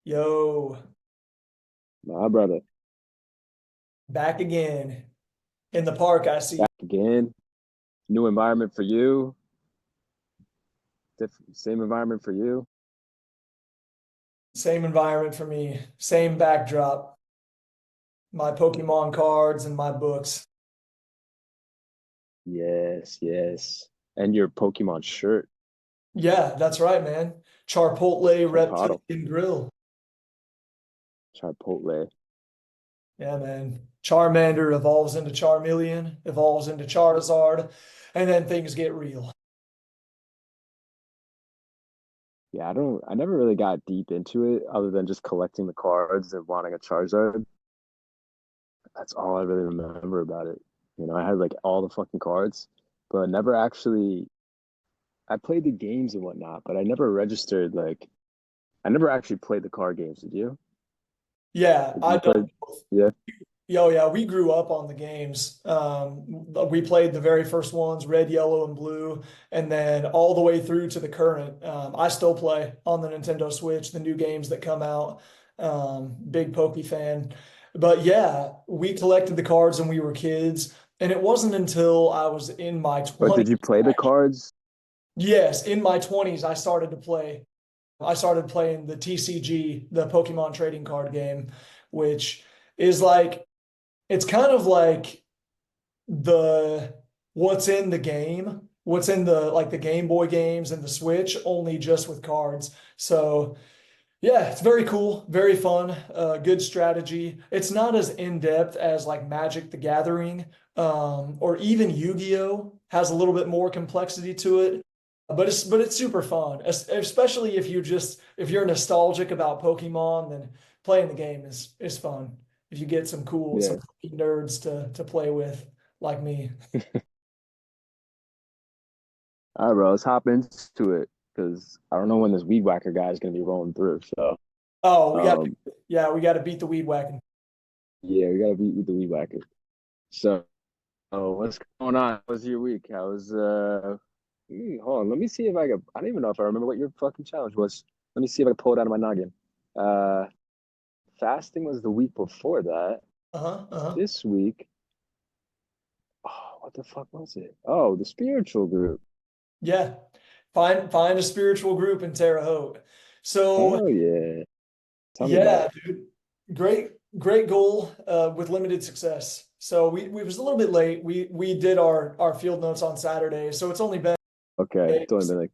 Yo, My brother, back again in the park. I see. back again. New environment for you. Same environment for you. Same environment for me, same backdrop, my Pokemon cards and my books. Yes, yes. And your Pokemon shirt, Yeah, that's right, man. Chipotle Chapato, Reptilian Grill. Chipotle. Yeah, man. Charmander evolves into Charmeleon, evolves into Charizard, and then things get real. Yeah, I never really got deep into it other than just collecting the cards and wanting a Charizard. That's all I really remember about it. I had like all the fucking cards, but never actually, I played the games and whatnot, but I never registered, I never actually played the card games. Did you? Yeah, Did I you play? don't. Yeah. Yo, yeah, we grew up on the games. We played the very first ones, red, yellow, and blue, and then all the way through to the current. I still play on the Nintendo Switch, the new games that come out. Big Poke fan. But yeah, we collected the cards when we were kids, and it wasn't until I was in my But 20s. did you play the cards? Yes, in my 20s, I started to play. I started playing the TCG, the Pokemon trading card game, which is like it's kind of like the what's in the game, what's in the like the Game Boy games and the Switch, only just with cards. So yeah, it's very cool, very fun, good strategy. It's not as in depth as like Magic the Gathering, or even Yu-Gi-Oh has a little bit more complexity to it. But it's super fun, especially if you're nostalgic about Pokemon, then playing the game is fun. If you get some Yeah. nerds to play with like me. All right, bro, let's hop into it because I don't know when this weed whacker guy is gonna be rolling through. So, Oh, um, we got to beat the weed whacking. yeah, we gotta beat with the weed whacker. So, what's going on? How was your week? How was hold on, let me see if I can. I don't even know if I remember what your fucking challenge was. Let me see if I can pull it out of my noggin. Uh, Fasting was the week before that. Uh-huh, uh-huh. This week, oh, what the fuck was it? Oh, the spiritual group. Yeah. Find a spiritual group in Terre Haute. So Hell yeah. Tell me about yeah, it. dude. Great goal with limited success. So we was a little bit late. We did our field notes on Saturday, so it's only been Okay, it's only days. been like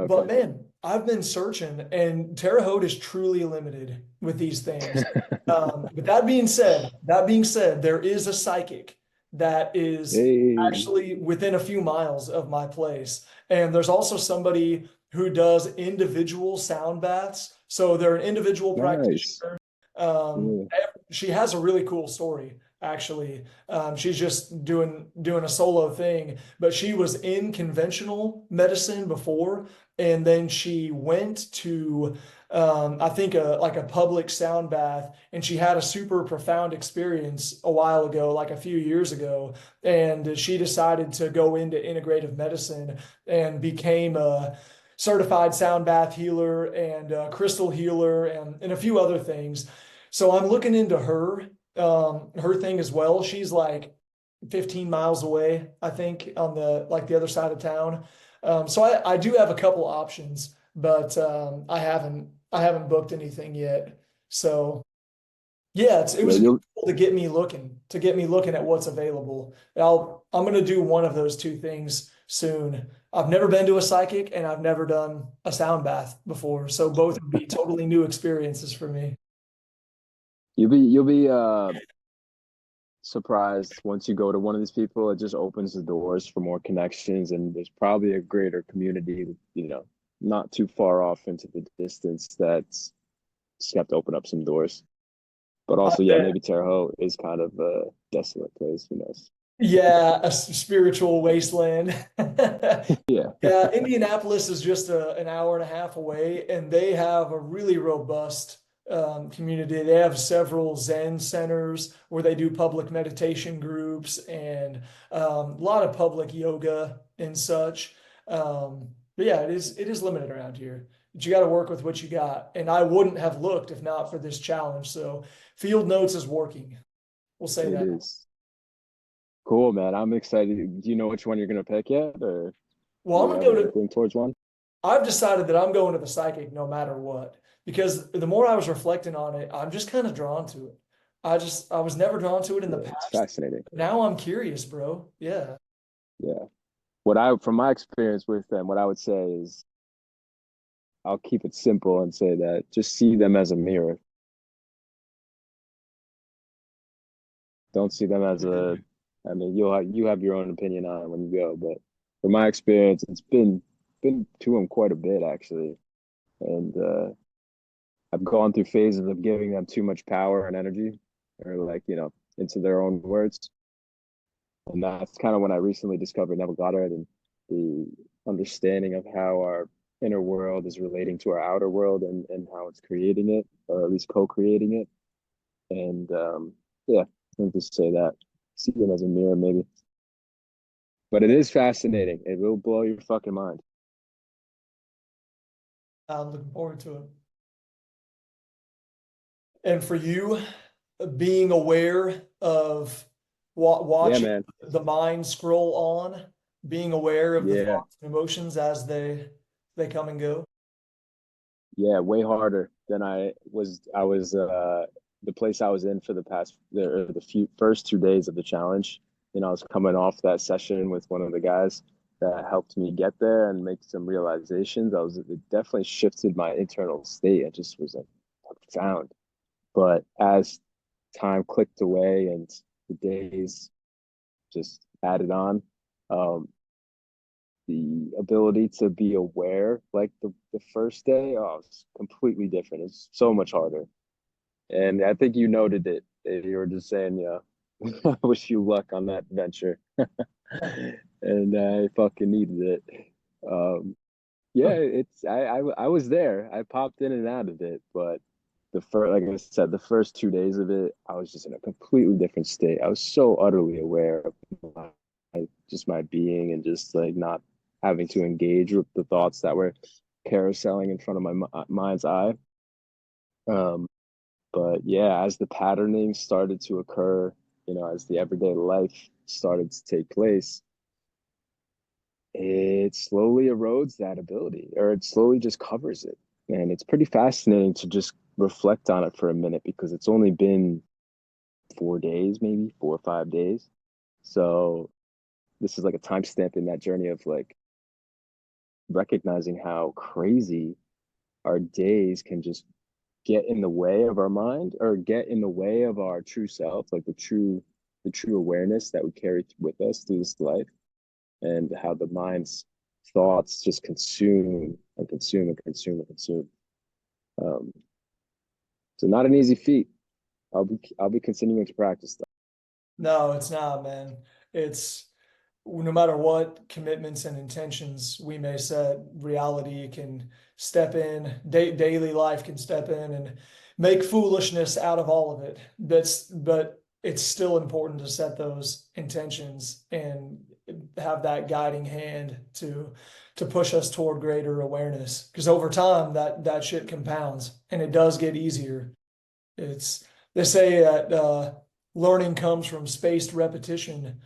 But okay. man, I've been searching, and Terre Haute is truly limited with these things. But that being said, there is a psychic that is Hey, actually within a few miles of my place, and there's also somebody who does individual sound baths. So they're an individual nice. practitioner. Um, Yeah, she has a really cool story, actually. She's just doing a solo thing, but she was in conventional medicine before, and then she went to I think like a public sound bath, and she had a super profound experience a while ago, like a few years ago, and she decided to go into integrative medicine and became a certified sound bath healer and a crystal healer and a few other things. So I'm looking into her thing as well. She's like 15 miles away, I think, on the other side of town. So I do have a couple options, but I haven't booked anything yet. So yeah, it yeah. was You'll cool to get me looking at what's available. I'm gonna do one of those two things soon. I've never been to a psychic and I've never done a sound bath before, so both would be totally new experiences for me. you'll be surprised once you go to one of these people. It just opens the doors for more connections, and there's probably a greater community. Not too far off into the distance that's just have to open up some doors. But I also, yeah, bet. maybe Terre Haute is kind of a desolate place. Who knows? Yeah, spiritual wasteland. Yeah, Yeah, Indianapolis is just an hour and a half away, and they have a really robust community. They have several Zen centers where they do public meditation groups and a lot of public yoga and such. But yeah, it is limited around here. but you got to work with what you got. And I wouldn't have looked if not for this challenge. So Field Notes is working. We'll say It that. is. Cool, man. I'm excited. Do you know which one you're gonna pick yet, or Well, do I'm you gonna have go an to. inkling towards one? I've decided that I'm going to the psychic no matter what, because the more I was reflecting on it, I'm just kind of drawn to it. I was never drawn to it in the Yeah, it's past. fascinating. Now I'm curious, bro. Yeah. Yeah. From my experience with them, what I would say is I'll keep it simple and say that just see them as a mirror. Don't see them as a, I mean, you have your own opinion on it when you go, but from my experience, it's been to them quite a bit actually. And I've gone through phases of giving them too much power and energy, or like, into their own words. And that's kind of when I recently discovered Neville Goddard and the understanding of how our inner world is relating to our outer world and how it's creating it, or at least co-creating it. And yeah, I think just say that. See it as a mirror, maybe. But it is fascinating. It will blow your fucking mind. I'm looking forward to it. And for you, being aware of Yeah, watching man. the mind scroll on, being aware of the Yeah. thoughts and emotions as they come and go. Yeah, way harder than I was the place I was in for the few first 2 days of the challenge. I was coming off that session with one of the guys that helped me get there and make some realizations. It definitely shifted my internal state. It just was like profound. But as time clicked away and the days just added on, um, the ability to be aware like the first day, oh, it's completely different. It's so much harder. And I think you noted it. You were just saying, yeah, I wish you luck on that venture. And I fucking needed it. Um, yeah, I was there. I popped in and out of it, but the first, like I said, the first 2 days of it, I was just in a completely different state. I was so utterly aware of just my being and just like not having to engage with the thoughts that were carouseling in front of my mind's eye. Um, but yeah, as the patterning started to occur, as the everyday life started to take place, it slowly erodes that ability, or it slowly just covers it. And it's pretty fascinating to just reflect on it for a minute because it's only been 4 days, maybe 4 or 5 days. So this is like a timestamp in that journey of like recognizing how crazy our days can just get in the way of our mind or get in the way of our true self, like the true awareness that we carry with us through this life, and how the mind's thoughts just consume and consume and consume and consume. Um, so not an easy feat. I'll be continuing to practice that. No, it's not, man. It's no matter what commitments and intentions we may set, reality can step in, daily life can step in and make foolishness out of all of it. But it's still important to set those intentions and have that guiding hand to push us toward greater awareness. Because over time that shit compounds and it does get easier. It's they say that learning comes from spaced repetition.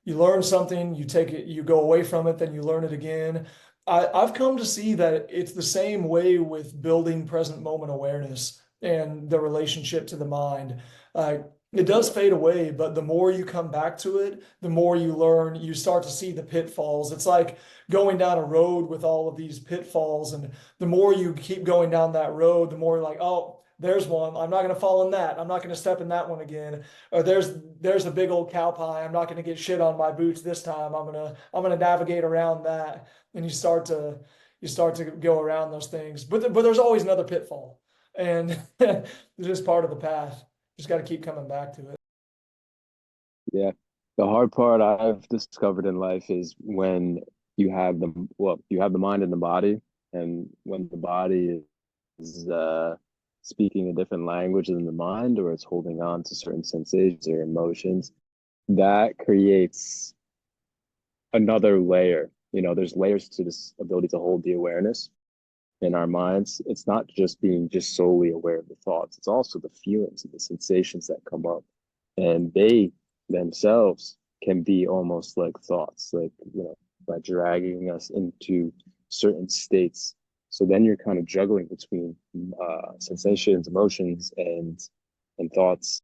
You learn something, you take it, you go away from it, then you learn it again. I've come to see that it's the same way with building present moment awareness and the relationship to the mind. Uh, it does fade away, but the more you come back to it, the more you learn, you start to see the pitfalls. It's like going down a road with all of these pitfalls, and the more you keep going down that road, the more you're like, oh, there's one. I'm not going to fall in that. I'm not going to step in that one again. Or there's a big old cow pie. I'm not going to get shit on my boots this time. I'm gonna navigate around that. And you start to go around those things. But there's always another pitfall, and it's just part of the path. Just got to keep coming back to it. Yeah. The hard part I've discovered in life is when you have the mind and the body, and when the body is speaking a different language than the mind, or it's holding on to certain sensations or emotions, that creates another layer. There's layers to this ability to hold the awareness. in our minds, it's not just being just solely aware of the thoughts, it's also the feelings and the sensations that come up. And they themselves can be almost like thoughts, like, by dragging us into certain states. So then you're kind of juggling between sensations, emotions, and thoughts,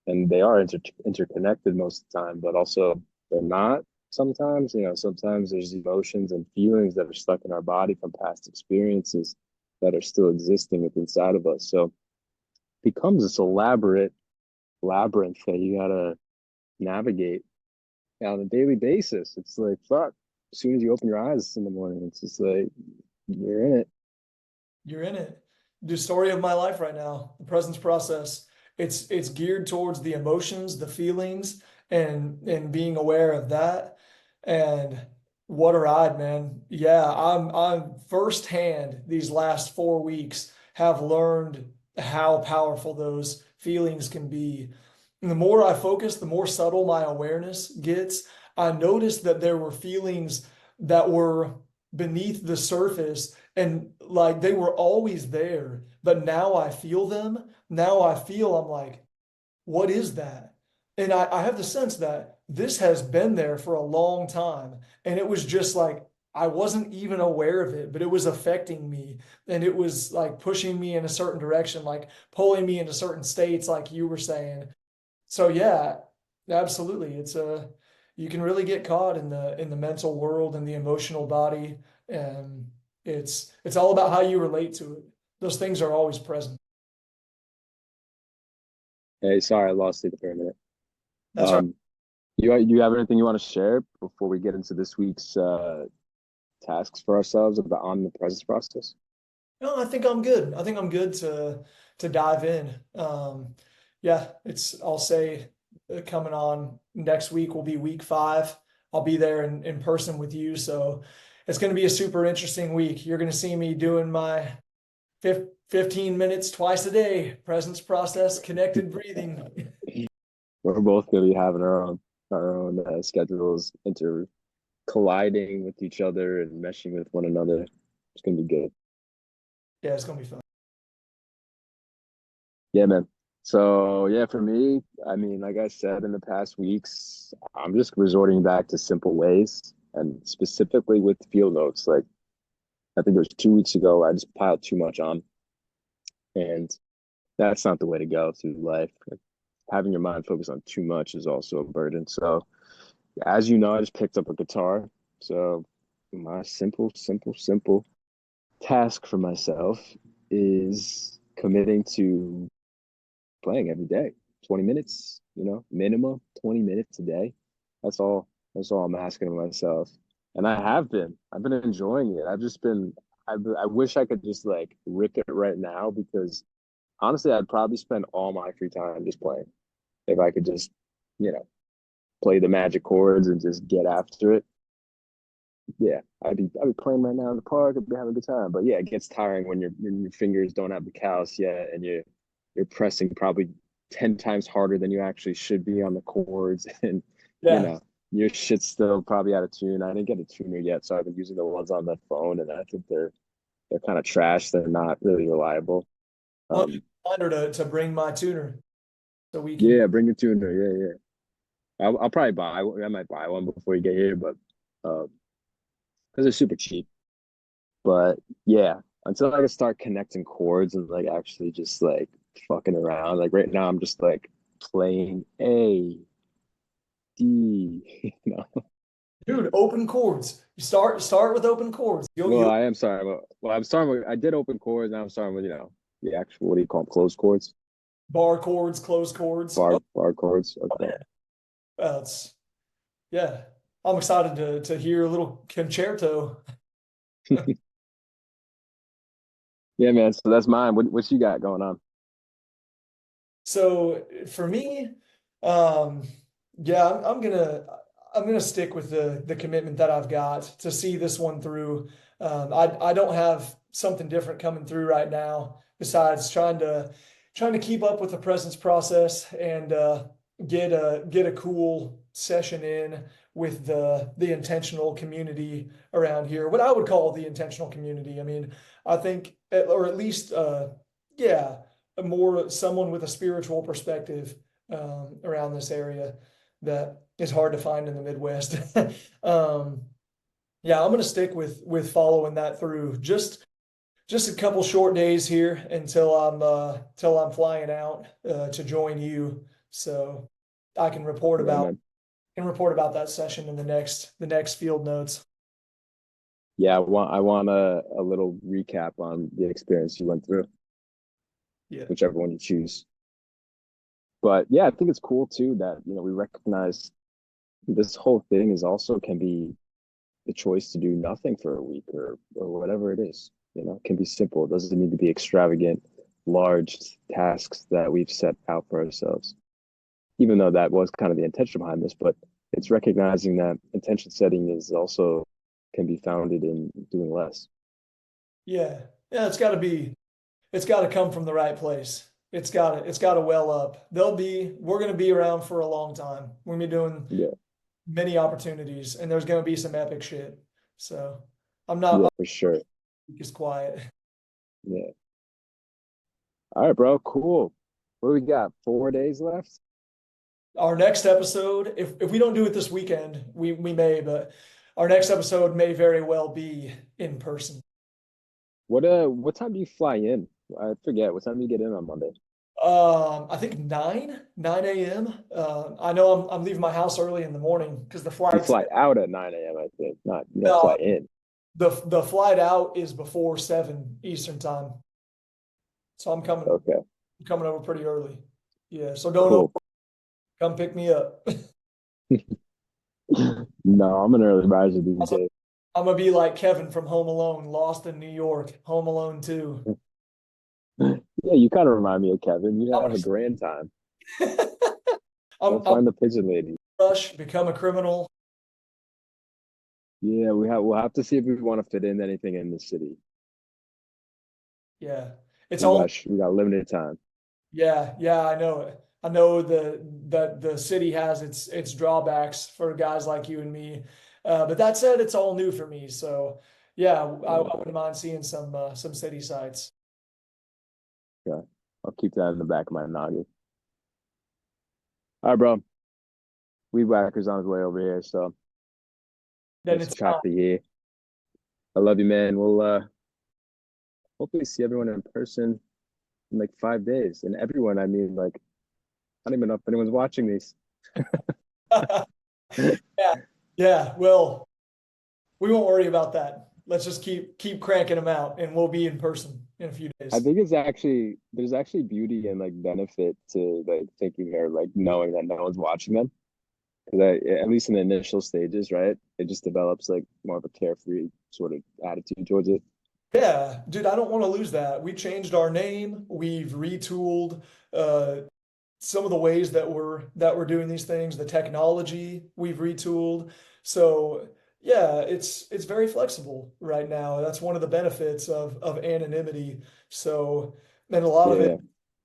and they are interconnected most of the time, but also they're not sometimes. Sometimes there's emotions and feelings that are stuck in our body from past experiences that are still existing within inside of us. So it becomes this elaborate labyrinth that you gotta navigate on a daily basis. It's like, fuck, as soon as you open your eyes in the morning, it's just like you're in it. You're in it. The story of my life right now, the presence process. It's geared towards the emotions, the feelings, and being aware of that. And what a ride, man. Yeah, I'm firsthand these last 4 weeks have learned how powerful those feelings can be. And the more I focus, the more subtle my awareness gets. I noticed that there were feelings that were beneath the surface and like they were always there, but now I feel them. Now I feel I'm like, what is that? And I have the sense that this has been there for a long time. And it was just like, I wasn't even aware of it, but it was affecting me. And it was like pushing me in a certain direction, like pulling me into certain states, like you were saying. So yeah, absolutely. You can really get caught in the mental world and the emotional body. And it's all about how you relate to it. Those things are always present. Hey, sorry, I lost you for a minute. That's right. Um, you have anything you want to share before we get into this week's tasks for ourselves about on the presence process? No, I think I'm good. I think I'm good to dive in. Yeah, I'll say coming on next week will be week 5. I'll be there in person with you. So it's going to be a super interesting week. You're going to see me doing my 15 minutes twice a day, presence process, connected breathing. We're both going to be having our own schedules inter colliding with each other and meshing with one another. It's going to be good. Yeah, it's going to be fun. Yeah, man. So yeah, for me, I mean, like I said in the past weeks, I'm just resorting back to simple ways, and specifically with field notes. Like I think it was 2 weeks ago, I just piled too much on, and that's not the way to go through life. Like, having your mind focus on too much is also a burden. So as you know, I just picked up a guitar. So my simple task for myself is committing to playing every day. 20 minutes, minimum 20 minutes a day. That's all. That's all I'm asking of myself. And I've been enjoying it. I wish I could just like rip it right now because honestly, I'd probably spend all my free time just playing. If I could just, you know, play the magic chords and just get after it. Yeah, I'd be playing right now in the park. I'd be having a good time. But yeah, it gets tiring when your fingers don't have the callus yet, and you're pressing probably 10 times harder than you actually should be on the chords, and you Yeah. know your shit's still probably out of tune. I didn't get a tuner yet, so I've been using the ones on the phone, and I think they're kind of trash. They're not really reliable. I'll Um, reminder to bring my tuner so we can. yeah, bring your tuner. Yeah, yeah. I'll probably buy. I might buy one before you get here, but because they're super cheap. But yeah, until I can start connecting chords and like actually just like fucking around. Like right now, I'm just like playing A, D. Dude, open chords. You start with open chords. Well, I am sorry. Well, I'm starting with, I did open chords. Now I'm starting with, the actual, what do you call them? Closed chords? bar chords, closed chords. Oh, Bar chords. Okay. man. It's yeah. I'm excited to hear a little concerto. Yeah, man. So that's mine. What you got going on? So for me, um, yeah, I'm gonna stick with the commitment that I've got to see this one through. I don't have something different coming through right now besides trying to keep up with the presence process and get a cool session in with the intentional community around here, what I would call the intentional community. I mean, I think, or at least, yeah, a more someone with a spiritual perspective around this area that is hard to find in the Midwest. um, yeah, I'm gonna stick with following that through. Just a couple short days here until I'm flying out to join you, so I Yeah, man. can report about that session in the next field notes. Yeah, I want a little recap on the experience you went through, Yeah, whichever one you choose. But yeah, I think it's cool too that, we recognize this whole thing is also can be the choice to do nothing for a week or whatever it is. It can be simple. It doesn't need to be extravagant, large tasks that we've set out for ourselves. Even though that was kind of the intention behind this, but it's recognizing that intention setting is also can be founded in doing less. yeah, yeah. It's got to come from the right place. It's got to well up. We're going to be around for a long time. We're going to be doing Yeah, many opportunities, and there's going to be some epic shit. So I'm not yeah, for sure. just quiet. Yeah. All right, bro. Cool. What do we got? 4 days left? Our next episode, if we don't do it this weekend, we may, but our next episode may very well be in person. What time do you fly in? I forget. What time do you get in on Monday? I think 9 a.m. I know I'm leaving my house early in the morning because the You flight's fly out at 9 a.m., I think. Not you don't fly no, in. the flight out is before 7 Eastern time. So Okay, I'm coming over pretty early. Yeah, so don't cool. come pick me up. No, I'm an early riser these days. I'm gonna be like Kevin from Home Alone, lost in New York, Home Alone 2. Yeah, you kind of remind me of Kevin. You I'm have a gonna, grand time. Go I'm find the pigeon lady. rush, become a criminal. Yeah, we'll have to see if we want to fit in anything in the city. Yeah. It's We all got we got limited time. yeah, yeah, I know it. I know that the city has its drawbacks for guys like you and me. But that said, it's all new for me. So yeah, Yeah, I wouldn't mind seeing some city sites. yeah. I'll keep that in the back of my noggin. All right, bro. Weed whacker's on his way over here, so Then let's it's time. chop the year. I love you, man. We'll hopefully see everyone in person in like 5 days. And everyone, I mean, like, I don't even know if anyone's watching these. Yeah, yeah. Well, we won't worry about that. Let's just keep cranking them out, and we'll be in person in a few I days. think there's actually beauty and like benefit to like thinking or like knowing that no one's watching them. Because at least in the initial stages, right, it just develops like more of a carefree sort of attitude towards it. Yeah, dude, I don't want to lose that. We changed our name. We've retooled uh, some of the ways that we're doing these things, the technology we've retooled. So yeah, it's very flexible right now. That's one of the benefits of anonymity. So, and a lot of it, Yeah,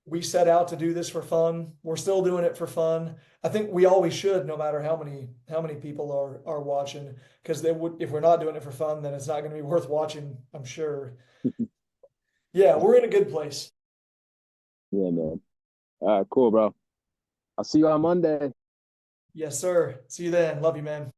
we set out to do this for fun. We're still doing it for fun. I think we always should, no matter how many people are watching, because they would if we're not doing it for fun, then it's not going to be worth watching, I'm sure. Yeah, we're in a good place. yeah, man. All right, cool, bro. I'll see you on Monday. Yes, sir. See you then. Love you, man.